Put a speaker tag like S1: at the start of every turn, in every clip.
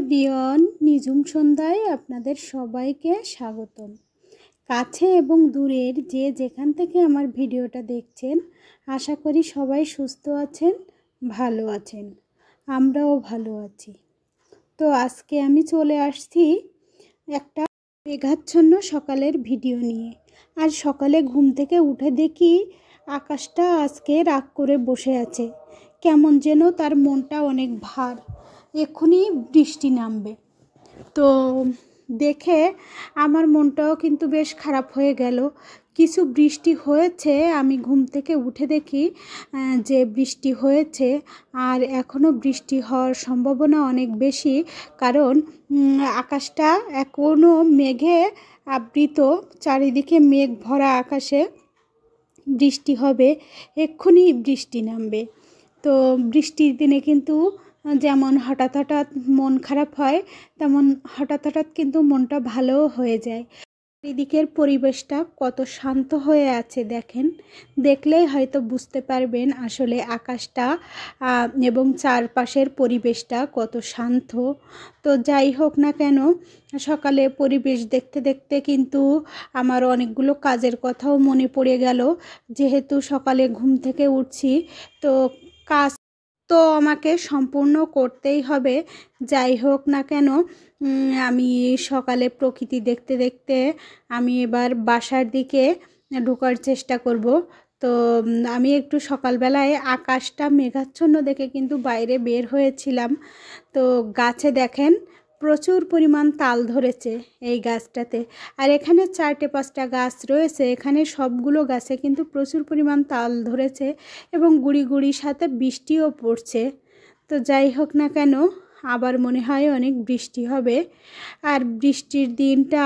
S1: Everyone, নিঝুম সন্ধ্যায় আপনাদের সবাইকে স্বাগতম। কাছে এবং দূরের যে যেখান থেকে আমার ভিডিওটা দেখছেন, আশা করি সবাই সুস্থ আছেন, ভালো আছেন। আমরাও ভালো আছি। তো আজকে আমি চলে আসছি একটা মেঘাচ্ছন্ন সকালের ভিডিও নিয়ে। আর সকালে ঘুম থেকে উঠে দেখি আকাশটা আজকে রাগ করে বসে আছে, কেমন যেন তার মনটা অনেক ভার, এক্ষুনি বৃষ্টি নামবে। তো দেখে আমার মনটাও কিন্তু বেশ খারাপ হয়ে গেল। কিছু বৃষ্টি হয়েছে, আমি ঘুম থেকে উঠে দেখি যে বৃষ্টি হয়েছে, আর এখনও বৃষ্টি হওয়ার সম্ভাবনা অনেক বেশি, কারণ আকাশটা এখনও মেঘে আবৃত, চারিদিকে মেঘ ভরা আকাশে বৃষ্টি হবে, এক্ষুনি বৃষ্টি নামবে। তো বৃষ্টির দিনে কিন্তু যেমন হঠাৎ হঠাৎ মন খারাপ হয়, তেমন হঠাৎ হঠাৎ কিন্তু মনটা ভালোও হয়ে যায়। চারিদিকের পরিবেশটা কত শান্ত হয়ে আছে দেখেন, দেখলেই হয়তো বুঝতে পারবেন আসলে আকাশটা এবং চারপাশের পরিবেশটা কত শান্ত। তো যাই হোক না কেন, সকালে পরিবেশ দেখতে দেখতে কিন্তু আমার অনেকগুলো কাজের কথাও মনে পড়ে গেল। যেহেতু সকালে ঘুম থেকে উঠছি, তো কাজ তো আমাকে সম্পূর্ণ করতেই হবে। যাই হোক না কেন, আমি সকালে প্রকৃতি দেখতে দেখতে আমি এবার বাসার দিকে ঢোকার চেষ্টা করব। তো আমি একটু সকালবেলায় আকাশটা মেঘাচ্ছন্ন দেখে কিন্তু বাইরে বের হয়েছিলাম। তো গাছে দেখেন প্রচুর পরিমাণ তাল ধরেছে এই গাছটাতে। আর এখানে 4-5টা গাছ রয়েছে, এখানে সবগুলো গাছে কিন্তু প্রচুর পরিমাণ তাল ধরেছে এবং গুড়ি গুড়ির সাথে বৃষ্টিও পড়ছে। তো যাই হোক না কেন, আবার মনে হয় অনেক বৃষ্টি হবে। আর বৃষ্টির দিনটা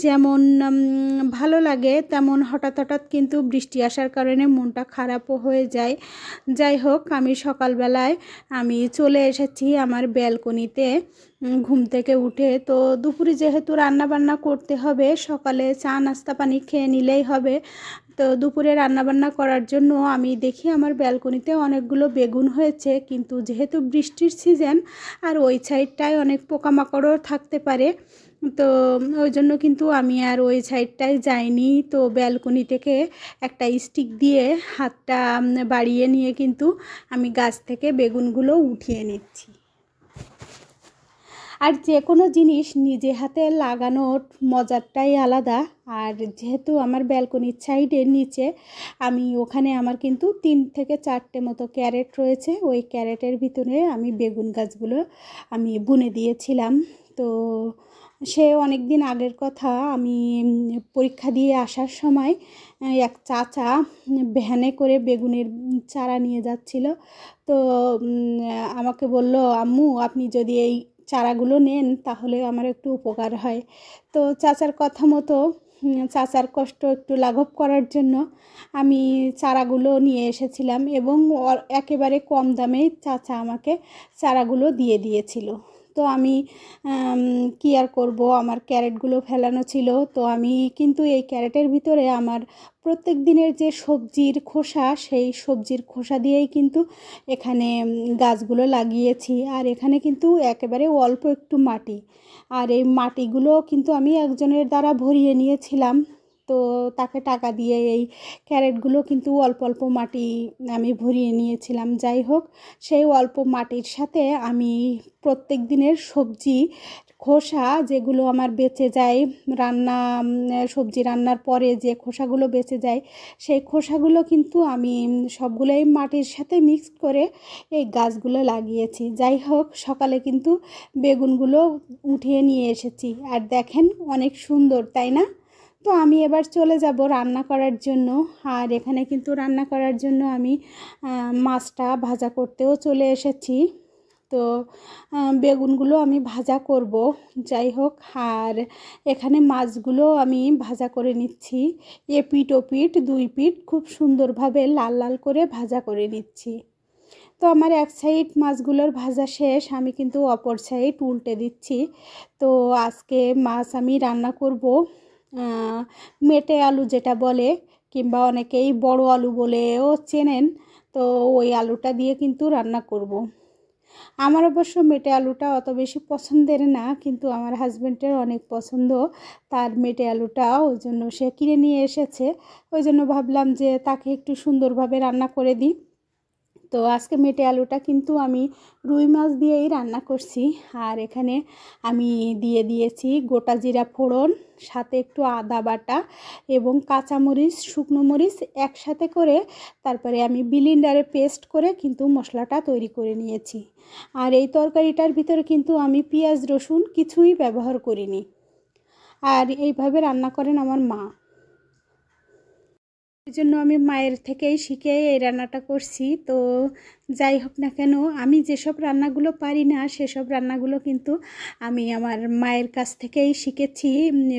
S1: যেমন ভালো লাগে, তেমন হঠাৎ হঠাৎ কিন্তু বৃষ্টি আসার কারণে মনটা খারাপও হয়ে যায়। যাই হোক, আমি সকালবেলায় আমি চলে এসেছি আমার ব্যালকনিতে ঘুম থেকে উঠে। তো দুপুরে যেহেতু রান্না বান্না করতে হবে, সকালে চা নাস্তা পানি খেয়ে নিলেই হবে। তো দুপুরে রান্নাবান্না করার জন্য আমি দেখি আমার ব্যালকনিতে অনেকগুলো বেগুন হয়েছে, কিন্তু যেহেতু বৃষ্টির সিজন আর ওই সাইডটায় অনেক পোকামাকড়ও থাকতে পারে, তো ওই জন্য কিন্তু আমি আর ওই সাইডটায় যাইনি। তো ব্যালকনি থেকে একটা স্টিক দিয়ে হাতটা বাড়িয়ে নিয়ে কিন্তু আমি গাছ থেকে বেগুনগুলো উঠিয়ে নিচ্ছি। আর যে কোনো জিনিস নিজে হাতে লাগানোর মজাটাই আলাদা। আর যেহেতু আমার ব্যালকনির সাইডের নিচে, আমি ওখানে আমার কিন্তু 3 থেকে 4টে মতো ক্যারেট রয়েছে, ওই ক্যারেটের ভিতরে আমি বেগুন গাছগুলো আমি বুনে দিয়েছিলাম। তো সে অনেক দিন আগের কথা, আমি পরীক্ষা দিয়ে আসার সময় এক চাচা ভ্যানে করে বেগুনের চারা নিয়ে যাচ্ছিল। তো আমাকে বলল, আম্মু আপনি যদি এই চারাগুলো নেন তাহলে আমার একটু উপকার হয়। তো চাচার কথা মতো, চাচার কষ্ট একটু লাঘব করার জন্য আমি চারাগুলো নিয়ে এসেছিলাম, এবং একেবারে কম দামে চাচা আমাকে চারাগুলো দিয়ে দিয়েছিল। তো আমি কী আর করবো, আমার ক্যারেটগুলো ফেলানো ছিল। তো আমি কিন্তু এই ক্যারেটের ভিতরে আমার প্রত্যেক দিনের যে সবজির খোসা, সেই সবজির খোসা দিয়েই কিন্তু এখানে গাছগুলো লাগিয়েছি। আর এখানে কিন্তু একেবারে অল্প একটু মাটি, আর এই মাটিগুলো কিন্তু আমি একজনের দ্বারা ভরিয়ে নিয়েছিলাম। তো তাকে টাকা দিয়ে এই ক্যারেটগুলো কিন্তু অল্প অল্প মাটি আমি ভরিয়ে নিয়েছিলাম। যাই হোক, সেই অল্প মাটির সাথে আমি প্রত্যেক দিনের সবজি খোসা যেগুলো আমার বেঁচে যায়, সবজি রান্নার পরে যে খোসাগুলো বেঁচে যায়, সেই খোসাগুলো কিন্তু আমি সবগুলোই মাটির সাথে মিক্সড করে এই গাছগুলো লাগিয়েছি। যাই হোক, সকালে কিন্তু বেগুনগুলো উঠিয়ে নিয়ে এসেছি, আর দেখেন অনেক সুন্দর, তাই না? তো আমি এবার চলে যাব রান্না করার জন্য। আর এখানে কিন্তু রান্না করার জন্য আমি মাছটা ভাজা করতেও চলে এসেছি। তো বেগুনগুলো আমি ভাজা করব। যাই হোক, আর এখানে মাছগুলো আমি ভাজা করে নিচ্ছি, এপিঠ ওপিঠ 2 পিঠ খুব সুন্দরভাবে লাল লাল করে ভাজা করে নিচ্ছি। তো আমার এক সাইড মাছগুলোর ভাজা শেষ, আমি কিন্তু অপর সাইড উল্টে দিচ্ছি। তো আজকে মাছ আমি রান্না করব মেটে আলু যেটা বলে, কিংবা অনেকেই বড় আলু বলেও চেনেন। তো ওই আলুটা দিয়ে কিন্তু রান্না করব। আমার অবশ্য মেটে আলুটা অত বেশি পছন্দের না, কিন্তু আমার হাজব্যান্ডের অনেক পছন্দ তার মেটে আলুটা, ওই জন্য সে কিনে নিয়ে এসেছে। ওই জন্য ভাবলাম যে তাকে একটু সুন্দরভাবে রান্না করে দিই। তো আজকে মেটে আলুটা কিন্তু আমি রুই মাছ দিয়েই রান্না করছি। আর এখানে আমি দিয়ে দিয়েছি গোটা জিরা ফোড়ন, সাথে একটু আদা বাটা এবং কাঁচামরিচ, শুকনো মরিচ একসাথে করে তারপরে আমি ব্লেন্ডারে পেস্ট করে কিন্তু মশলাটা তৈরি করে নিয়েছি। আর এই তরকারিটার ভিতরে কিন্তু আমি পেঁয়াজ রসুন কিছুই ব্যবহার করিনি। আর এইভাবে রান্না করেন আমার মা, এই জন্য আমি মায়ের থেকেই শিখে এই রান্নাটা করছি। তো যাই হোক না কেন, আমি যেসব রান্নাগুলো পারি না সেসব রান্নাগুলো কিন্তু আমি আমার মায়ের কাছ থেকেই শিখেছি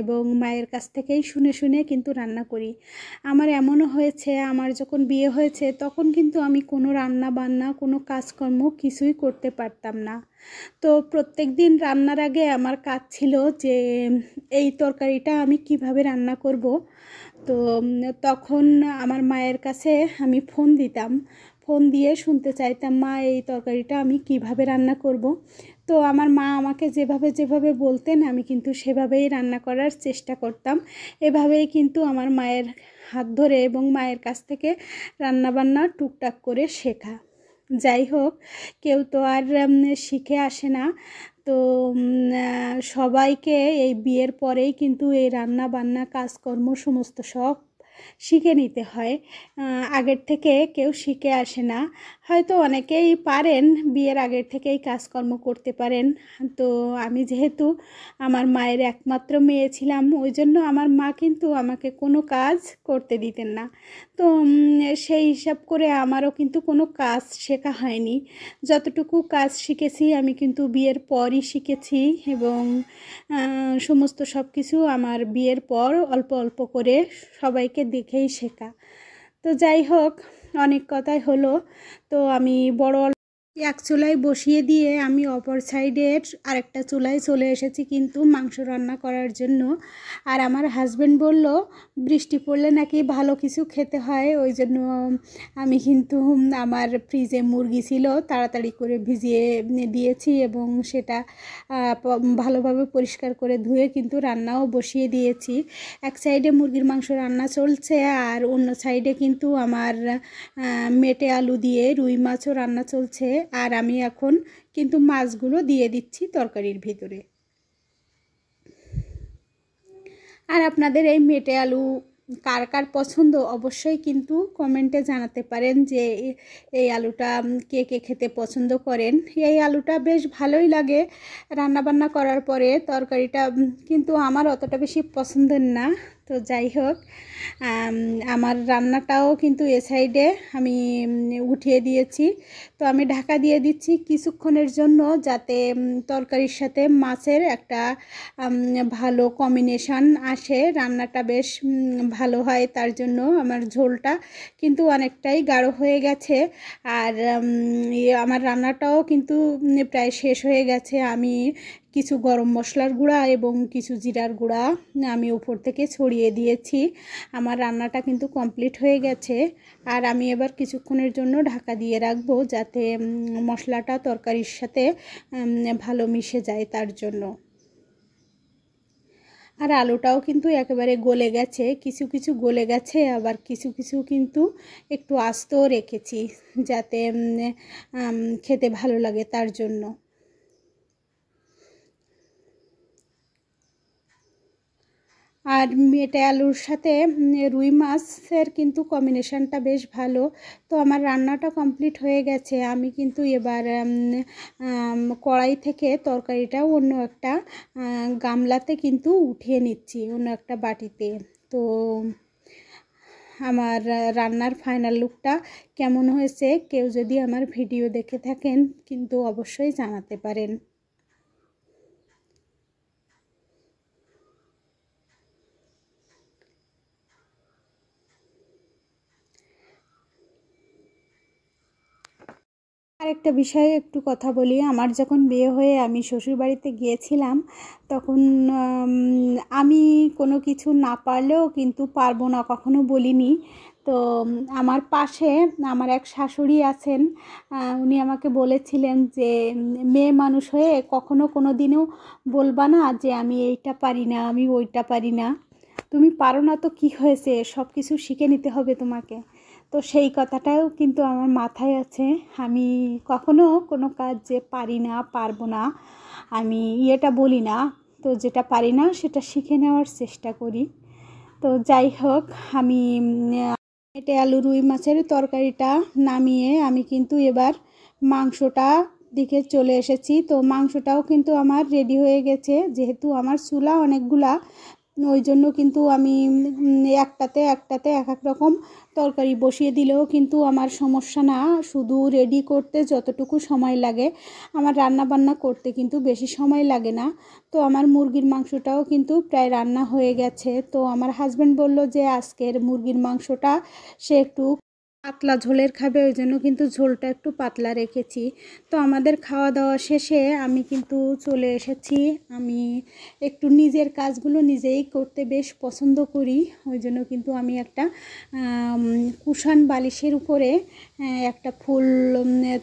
S1: এবং মায়ের কাছ থেকেই শুনে শুনে কিন্তু রান্না করি। আমার এমনও হয়েছে, আমার যখন বিয়ে হয়েছে তখন কিন্তু আমি কোনো রান্না বান্না কোনো কাজকর্ম কিছুই করতে পারতাম না। তো প্রত্যেক দিন রান্নার আগে আমার কাজ ছিল যে এই তরকারিটা আমি কিভাবে রান্না করব। তো তখন আমার মায়ের কাছে আমি ফোন দিতাম, ফোন দিয়ে শুনতে চাইতাম, মা এই তরকারিটা আমি কিভাবে রান্না করব। তো আমার মা আমাকে যেভাবে যেভাবে বলতেন আমি কিন্তু সেভাবেই রান্না করার চেষ্টা করতাম। এভাবেই কিন্তু আমার মায়ের হাত ধরে এবং মায়ের কাছ থেকে রান্নাবান্না টুকটাক করে শেখা। যাই হোক, কেউ তো আর শিখে আসে না। তো সবাইকে এই বিয়ের পরেই কিন্তু এই রান্না বান্না কাজকর্ম সমস্ত সব শিখে নিতে হয়। আগের থেকে কেউ শিখে আসে না। হয়তো অনেকেই পারেন, বিয়ের আগের থেকেই কাজকর্ম করতে পারেন। তো আমি যেহেতু আমার মায়ের একমাত্র মেয়ে ছিলাম, ওই জন্য আমার মা কিন্তু আমাকে কোনো কাজ করতে দিতেন না। তো সেই হিসাব করে আমারও কিন্তু কোনো কাজ শেখা হয়নি। যতটুকু কাজ শিখেছি আমি কিন্তু বিয়ের পরই শিখেছি এবং সমস্ত সব কিছু আমার বিয়ের পর অল্প অল্প করে সবাইকে দেখেই শেখা। তো যাই হোক, অনেক কথাই হলো। তো আমি বড় এক চুলায় বসিয়ে দিয়ে আমি অপর সাইডের আরেকটা চুলায় চলে এসেছি কিন্তু মাংস রান্না করার জন্য। আর আমার হাজব্যান্ড বলল বৃষ্টি পড়লে নাকি ভালো কিছু খেতে হয়, ওই জন্য আমি কিন্তু আমার ফ্রিজে মুরগি ছিল তাড়াতাড়ি করে ভিজিয়ে দিয়েছি এবং সেটা ভালোভাবে পরিষ্কার করে ধুয়ে কিন্তু রান্নাও বসিয়ে দিয়েছি। এক সাইডে মুরগির মাংস রান্না চলছে আর অন্য সাইডে কিন্তু আমার মেটে আলু দিয়ে রুই মাছও রান্না চলছে। আর আমি এখন কিন্তু মাছগুলো দিয়ে দিচ্ছি তরকারির ভিতরে। আর আপনাদের এই মেটে আলু কার কার পছন্দ অবশ্যই কিন্তু কমেন্টে জানাতে পারেন যে এই আলুটা কে কে খেতে পছন্দ করেন। এই আলুটা বেশ ভালোই লাগে রান্নাবান্না করার পরে, তরকারিটা কিন্তু আমার অতটা বেশি পছন্দের না। তো যাই হোক, আমার রান্নাটাও কিন্তু এ সাইডে আমি উঠিয়ে দিয়েছি। তো আমি ঢাকা দিয়ে দিচ্ছি কিছুক্ষণের জন্য, যাতে তরকারির সাথে মাছের একটা ভালো কম্বিনেশান আসে, রান্নাটা বেশ ভালো হয়। তার জন্য আমার ঝোলটা কিন্তু অনেকটাই গাঢ় হয়ে গেছে। আর আমার রান্নাটাও কিন্তু প্রায় শেষ হয়ে গেছে। আমি কিছু গরম মশলার গুঁড়া এবং কিছু জিরার গুঁড়া আমি উপর থেকে ছড়িয়ে দিয়েছি। আমার রান্নাটা কিন্তু কমপ্লিট হয়ে গেছে। আর আমি এবার কিছুক্ষণের জন্য ঢাকা দিয়ে রাখবো যাতে মশলাটা তরকারির সাথে ভালো মিশে যায়, তার জন্য। আর আলুটাও কিন্তু একেবারে গলে গেছে, কিছু কিছু গলে গেছে আবার কিছু কিছু কিন্তু একটু আস্তও রেখেছি যাতে খেতে ভালো লাগে, তার জন্য। আর মেটে আলুর সাথে রুই মাছের কিন্তু কম্বিনেশানটা বেশ ভালো। তো আমার রান্নাটা কমপ্লিট হয়ে গেছে। আমি কিন্তু এবার কড়াই থেকে তরকারিটাও অন্য একটা গামলাতে কিন্তু উঠিয়ে নিচ্ছি, অন্য একটা বাটিতে। তো আমার রান্নার ফাইনাল লুকটা কেমন হয়েছে কেউ যদি আমার ভিডিও দেখে থাকেন কিন্তু অবশ্যই জানাতে পারেন। আরেকটা বিষয়ে একটু কথা বলি, আমার যখন বিয়ে হয়ে আমি শ্বশুরবাড়িতে গিয়েছিলাম তখন আমি কোনো কিছু না পারলেও কিন্তু পারবো না কখনো বলিনি। তো আমার পাশে আমার এক শাশুড়ি আছেন, উনি আমাকে বলেছিলেন যে মেয়ে মানুষ হয়ে কখনো কোনো দিনও বলবা না যে আমি এইটা পারি না, আমি ওইটা পারি না। তুমি পারো না তো কী হয়েছে, সব কিছু শিখে নিতে হবে তোমাকে। তো সেই কথাটাও কিন্তু আমার মাথায় আছে। আমি কখনো কোনো কাজ যে পারি না, পারবো না, আমি এটা বলি না। তো যেটা পারি না সেটা শিখে নেওয়ার চেষ্টা করি। তো যাই হোক, আমি এটা আলু রুই মাছের তরকারিটা নামিয়ে আমি কিন্তু এবার মাংসটা দিকে চলে এসেছি। তো মাংসটাও কিন্তু আমার রেডি হয়ে গেছে, যেহেতু আমার চুলা অনেকগুলা, ওই জন্য কিন্তু আমি একটাতে একটাতে এক এক রকম তরকারি বসিয়ে দিলেও কিন্তু আমার সমস্যা না। শুধু রেডি করতে যতটুকু সময় লাগে, আমার রান্না বান্না করতে কিন্তু বেশি সময় লাগে না। তো আমার মুরগির মাংসটাও কিন্তু প্রায় রান্না হয়ে গেছে। তো আমার হাজব্যান্ড বলল যে আজকের মুরগির মাংসটা সে একটু পাতলা ঝোলের খাবে, ওই জন্য কিন্তু ঝোলটা একটু পাতলা রেখেছি। তো আমাদের খাওয়া দাওয়া শেষে আমি কিন্তু চলে এসেছি। আমি একটু নিজের কাজগুলো নিজেই করতে বেশ পছন্দ করি, ওই জন্য কিন্তু আমি একটা কুশন বালিশের উপরে একটা ফুল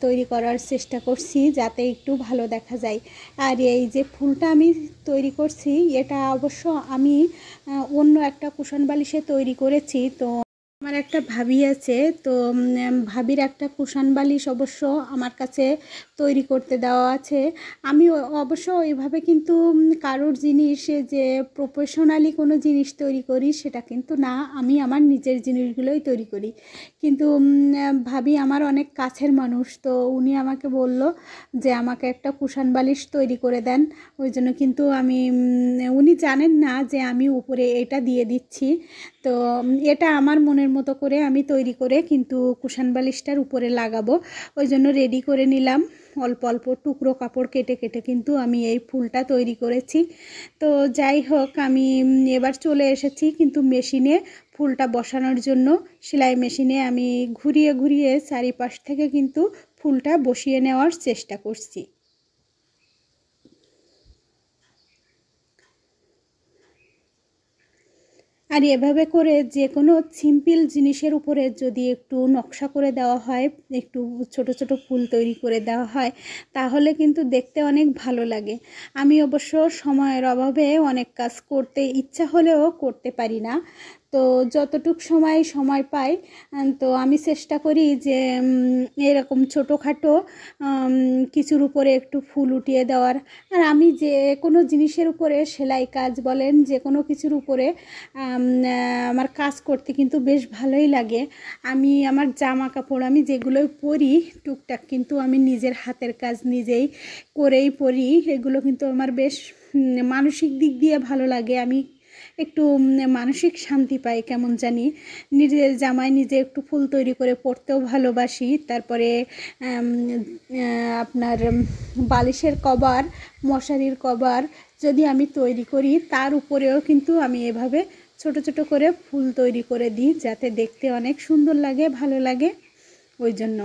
S1: তৈরি করার চেষ্টা করছি, যাতে একটু ভালো দেখা যায়। আর এই যে ফুলটা আমি তৈরি করছি, এটা অবশ্য আমি অন্য একটা কুশন বালিশে তৈরি করেছি। তো আমার একটা ভাবি আছে, তো ভাবির একটা কুশন বালিশ অবশ্য আমার কাছে তৈরি করতে দেওয়া আছে। আমি অবশ্য ওইভাবে কিন্তু কারোর জিনিস যে প্রফেশনালি কোনো জিনিস তৈরি করি সেটা কিন্তু না, আমি আমার নিজের জিনিসগুলোই তৈরি করি। কিন্তু ভাবি আমার অনেক কাছের মানুষ, তো উনি আমাকে বলল যে আমাকে একটা কুশন বালিশ তৈরি করে দেন। ওই জন্য কিন্তু আমি উনি জানেন না যে আমি উপরে এটা দিয়ে দিচ্ছি। তো এটা আমার মনের মতো করে আমি তৈরি করে কিন্তু কুশন বালিশটার উপরে লাগাবো, ওই জন্য রেডি করে নিলাম। অল্প অল্প টুকরো কাপড় কেটে কেটে কিন্তু আমি এই ফুলটা তৈরি করেছি। তো যাই হোক, আমি এবার চলে এসেছি কিন্তু মেশিনে ফুলটা বসানোর জন্য। সেলাই মেশিনে আমি ঘুরিয়ে ঘুরিয়ে চারিপাশ থেকে কিন্তু ফুলটা বসিয়ে নেওয়ার চেষ্টা করছি। আর এভাবে করে যে কোনো সিম্পল জিনিসের উপরে যদি একটু নকশা করে দেওয়া হয়, একটু ছোট ছোট ফুল তৈরি করে দেওয়া হয়, তাহলে কিন্তু দেখতে অনেক ভালো লাগে। আমি অবশ্য সময়ের অভাবে অনেক কাজ করতে ইচ্ছা হলেও করতে পারি না। তো যতটুক সময় পাই, তো আমি চেষ্টা করি যে এরকম ছোটোখাটো কিছুর উপরে একটু ফুল উঠিয়ে দেওয়ার। আর আমি যে কোনো জিনিসের উপরে সেলাই কাজ বলেন, যে কোনো কিছুর উপরে আমার কাজ করতে কিন্তু বেশ ভালোই লাগে। আমি আমার জামা কাপড় আমি যেগুলোই পরি টুকটাক কিন্তু আমি নিজের হাতের কাজ নিজেই করেই পরি। এগুলো কিন্তু আমার বেশ মানসিক দিক দিয়ে ভালো লাগে। আমি একটু মানসিক শান্তি পাই কেমন জানি। নিজের জামায় নিজে একটু ফুল তৈরি করে পরতেও ভালোবাসি। তারপরে আপনার বালিশের কভার, মশারির কভার যদি আমি তৈরি করি, তার উপরেও কিন্তু আমি এভাবে ছোট ছোট করে ফুল তৈরি করে দিই, যাতে দেখতে অনেক সুন্দর লাগে, ভালো লাগে। ওই জন্য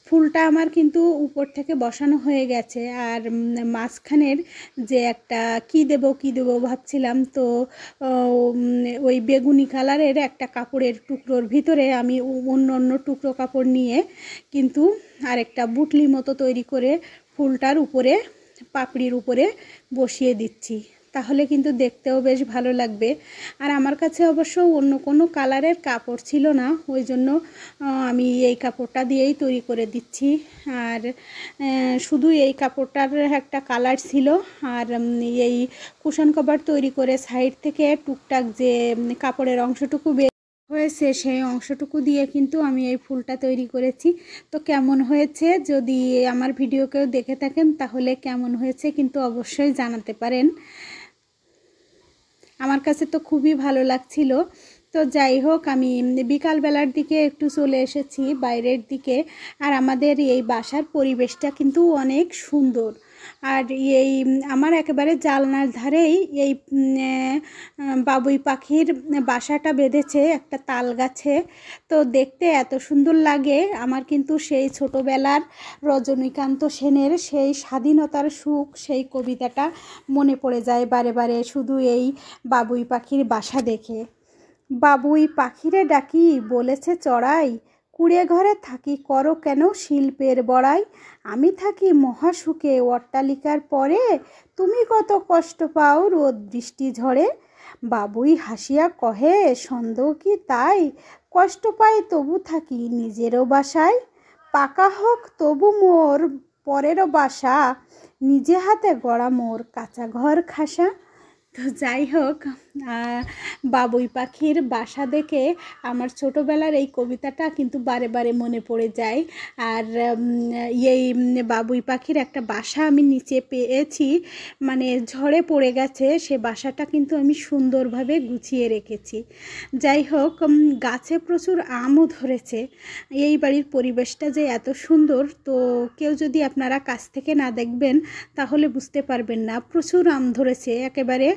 S1: ফুলটা আমার কিন্তু উপর থেকে বসানো হয়ে গেছে। আর মাঝখানের যে একটা কি দেব ভাবছিলাম, তো ওই বেগুনি কালারের একটা কাপড়ের টুকরোর ভিতরে আমি অন্য টুকরো কাপড় নিয়ে কিন্তু আরেকটা বুটলি মতো তৈরি করে ফুলটার উপরে, পাপড়ির উপরে বসিয়ে দিচ্ছি, তাহলে কিন্তু দেখতেও বেশ ভালো লাগবে। আর আমার কাছে অবশ্য অন্য কোনো কালারের কাপড় ছিল না, ওই জন্য আমি এই কাপড়টা দিয়েই তৈরি করে দিচ্ছি। আর শুধু এই কাপড়টার একটা কালার ছিল। আর এই কুশন কভার তৈরি করে সাইড থেকে টুকটাক যে কাপড়ের অংশটুকু হয়েছে, সেই অংশটুকু দিয়ে কিন্তু আমি এই ফুলটা তৈরি করেছি। তো কেমন হয়েছে, যদি আমার ভিডিও কেউ দেখে থাকেন তাহলে কেমন হয়েছে কিন্তু অবশ্যই জানাতে পারেন। আমার কাছে তো খুবই ভালো লাগছিল। তো যাই হোক, আমি বিকালবেলার দিকে একটু চলে এসেছি বাইরের দিকে। আর আমাদের এই বাসার পরিবেশটা কিন্তু অনেক সুন্দর। আর এই আমার একেবারে জানলার ধারেই এই বাবুই পাখির বাসাটা বেঁধেছে একটা তাল গাছে। তো দেখতে এত সুন্দর লাগে। আমার কিন্তু সেই ছোটোবেলার রজনীকান্ত সেনের সেই স্বাধীনতার সুখ, সেই কবিতাটা মনে পড়ে যায় বারে বারে শুধু এই বাবুই পাখির বাসা দেখে। বাবুই পাখিরে ডাকি বলেছে চড়াই, কুড়ে ঘরে থাকি করো কেন শিল্পের বড়াই। আমি থাকি মহাসুখে অট্টালিকার পরে, তুমি কত কষ্ট পাও রোদ বৃষ্টি ঝড়ে। বাবুই হাসিয়া কহে সন্দেহ কি তাই, কষ্ট পাই তবু থাকি নিজেরও বাসায়। পাকা হোক তবু মোর পরেরও বাসা, নিজে হাতে গড়া মোর কাঁচা ঘর খাসা। তো যাই হোক, বাবুই পাখির বাসা দেখে আমার ছোটোবেলার এই কবিতাটা কিন্তু বারে বারে মনে পড়ে যায়। আর এই বাবুই পাখির একটা বাসা আমি নিচে পেয়েছি, মানে ঝড়ে পড়ে গেছে, সে বাসাটা কিন্তু আমি সুন্দরভাবে গুছিয়ে রেখেছি। যাই হোক, গাছে প্রচুর আমও ধরেছে। এই বাড়ির পরিবেশটা যে এত সুন্দর, তো কেউ যদি আপনারা কাছ থেকে না দেখবেন তাহলে বুঝতে পারবেন না। প্রচুর আম ধরেছে, একেবারে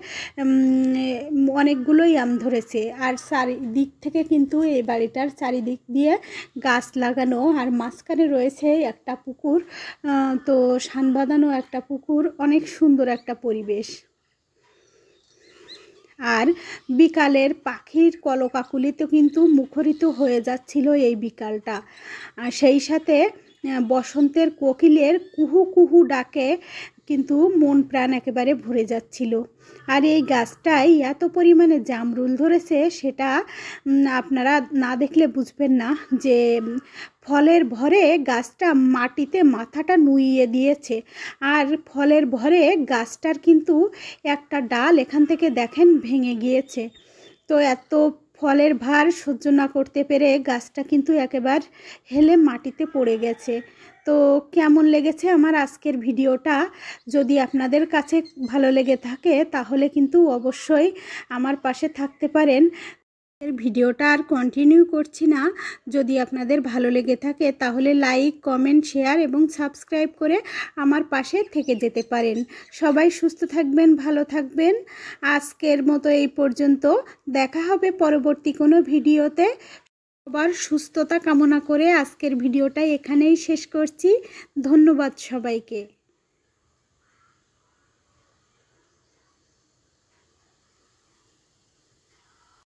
S1: অনেকগুলোই আম ধরেছে। আর চারিদিক থেকে কিন্তু এই বাড়িটার চারিদিক দিয়ে গাছ লাগানো, আর মাঝখানে রয়েছে একটা পুকুর, তো শান বাঁধানো একটা পুকুর, অনেক সুন্দর একটা পরিবেশ। আর বিকালের পাখির কলকাকুলিতে কিন্তু মুখরিত হয়ে যাচ্ছিল এই বিকালটা। আর সেই সাথে বসন্তের কোকিলের কুহু কুহু ডাকে কিন্তু মন প্রাণ একেবারে ভরে যাচ্ছিল। আর এই গাছটায় এত পরিমাণে জামরুল ধরেছে, সেটা আপনারা না দেখলে বুঝবেন না যে ফলের ভরে গাছটা মাটিতে মাথাটা নুইয়ে দিয়েছে। আর ফলের ভরে গাছটার কিন্তু একটা ডাল এখান থেকে দেখেন ভেঙে গিয়েছে। তো এত ফলের ভার সহ্য না করতে পেরে গাছটা কিন্তু একেবারে হেলে মাটিতে পড়ে গেছে। তো কেমন লেগেছে আমার আজকের ভিডিওটা, যদি আপনাদের কাছে ভালো লেগে থাকে তাহলে কিন্তু অবশ্যই আমার পাশে থাকতে পারেন। ভিডিওটা আর কন্টিনিউ করছি না। যদি আপনাদের ভালো লেগে থাকে তাহলে লাইক, কমেন্ট, শেয়ার এবং সাবস্ক্রাইব করে আমার পাশে থেকে যেতে পারেন। সবাই সুস্থ থাকবেন, ভালো থাকবেন। আজকের মতো এই পর্যন্ত, দেখা হবে পরবর্তী কোনো ভিডিওতে। সবার সুস্থতা কামনা করে আজকের ভিডিওটা এখানেই শেষ করছি। ধন্যবাদ সবাইকে।